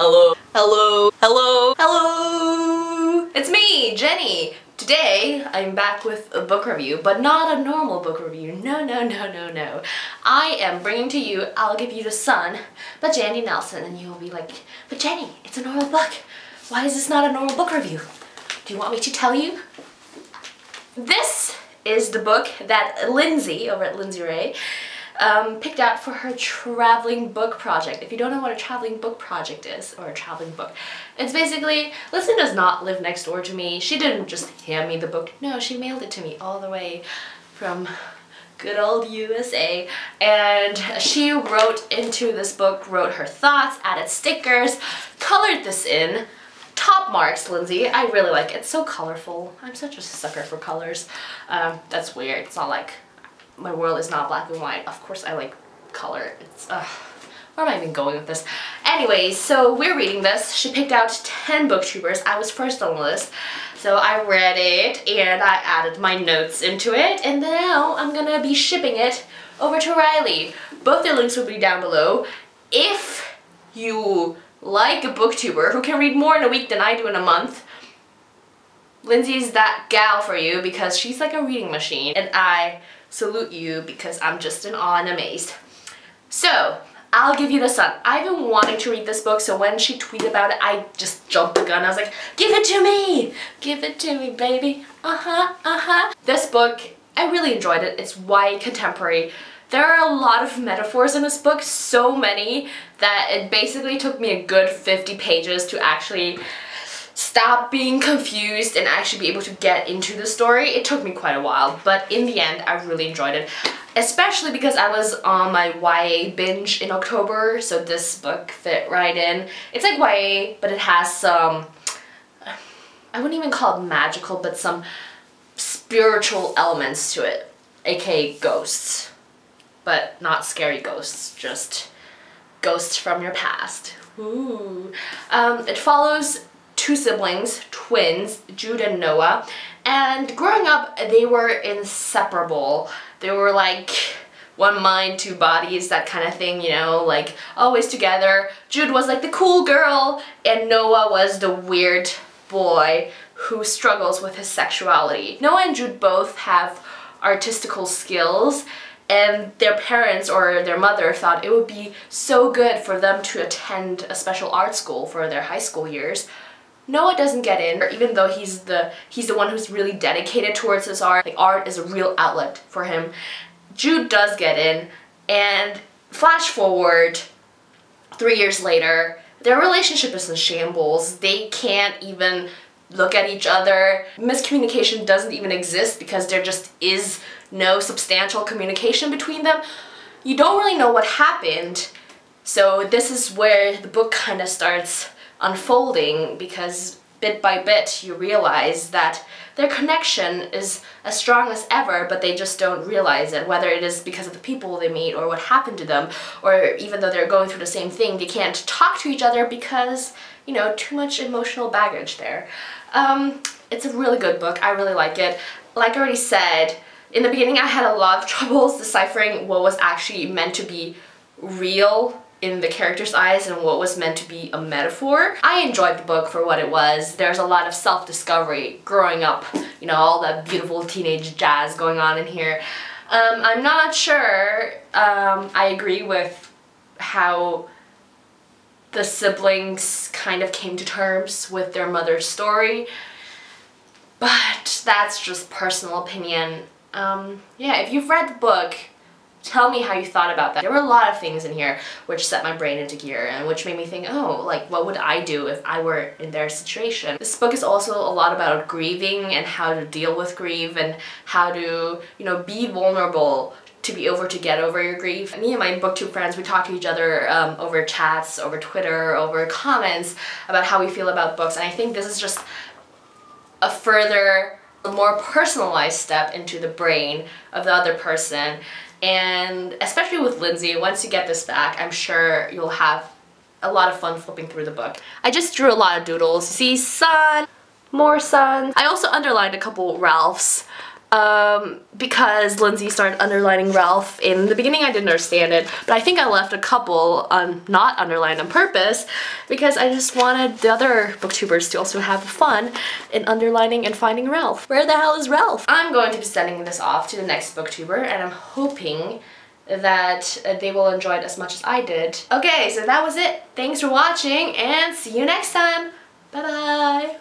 Hello. Hello. Hello. Hello. It's me, Jenny. Today, I'm back with a book review, but not a normal book review. No, no, no, no, no. I am bringing to you I'll Give You the Sun by Jandy Nelson, and you'll be like, but Jenny, it's a normal book. Why is this not a normal book review? Do you want me to tell you? This is the book that Lindsey, over at Lindsey Ray, picked out for her traveling book project. If you don't know what a traveling book project is, or a traveling book, it's basically, Lindsey does not live next door to me. She didn't just hand me the book. No, she mailed it to me all the way from good old USA. And she wrote into this book, wrote her thoughts, added stickers, colored this in. Top marks, Lindsey. I really like it. It's so colorful. I'm such a sucker for colors. That's weird. It's not like my world is not black and white. Of course I like color. It's, where am I even going with this? Anyways, so we're reading this. She picked out 10 booktubers. I was first on the list. So I read it and I added my notes into it, and now I'm gonna be shipping it over to Riley. Both their links will be down below. If you like a booktuber who can read more in a week than I do in a month, Lindsey's that gal for you, because she's like a reading machine, and I salute you because I'm just in awe and amazed. So, I'll Give You the Sun. I've been wanting to read this book, so when she tweeted about it, I just jumped the gun. I was like, give it to me! Give it to me, baby. This book, I really enjoyed it. It's YA contemporary. There are a lot of metaphors in this book, so many, that it basically took me a good 50 pages to actually stop being confused and actually be able to get into the story. It took me quite a while, but in the end, I really enjoyed it. Especially because I was on my YA binge in October, so this book fit right in. It's like YA, but it has some, I wouldn't even call it magical, but some spiritual elements to it, aka ghosts. But not scary ghosts, just ghosts from your past. Ooh. It follows two siblings, twins, Jude and Noah, and growing up they were inseparable. They were like one mind, two bodies, that kind of thing, you know, like always together. Jude was like the cool girl, and Noah was the weird boy who struggles with his sexuality. Noah and Jude both have artistical skills, and their parents or their mother thought it would be so good for them to attend a special art school for their high school years. Noah doesn't get in, even though he's the one who's really dedicated towards his art. Like, art is a real outlet for him. Jude does get in, and flash forward 3 years later, their relationship is in shambles. They can't even look at each other. Miscommunication doesn't even exist because there just is no substantial communication between them. You don't really know what happened, so this is where the book kind of starts unfolding, because bit by bit you realize that their connection is as strong as ever, but they just don't realize it, whether it is because of the people they meet or what happened to them, or even though they're going through the same thing, they can't talk to each other because, you know, too much emotional baggage there. It's a really good book. I really like it. Like I already said, in the beginning I had a lot of troubles deciphering what was actually meant to be real in the character's eyes and what was meant to be a metaphor. I enjoyed the book for what it was. There's a lot of self-discovery growing up, you know, all that beautiful teenage jazz going on in here. I'm not sure I agree with how the siblings kind of came to terms with their mother's story, but that's just personal opinion. Yeah, if you've read the book, tell me how you thought about that. There were a lot of things in here which set my brain into gear and which made me think, oh, like, what would I do if I were in their situation? This book is also a lot about grieving and how to deal with grief and how to, you know, be vulnerable to be able to get over your grief. Me and my booktube friends, we talk to each other over chats, over Twitter, over comments about how we feel about books, and I think this is just a further, a more personalized step into the brain of the other person. And especially with Lindsey, once you get this back, I'm sure you'll have a lot of fun flipping through the book. I just drew a lot of doodles. See, sun, more sun. I also underlined a couple Ralphs. because Lindsey started underlining Ralph. In the beginning I didn't understand it, but I think I left a couple not underlined on purpose because I just wanted the other booktubers to also have fun in underlining and finding Ralph. Where the hell is Ralph? I'm going to be sending this off to the next booktuber, and I'm hoping that they will enjoy it as much as I did. Okay, so that was it. Thanks for watching, and see you next time. Bye bye.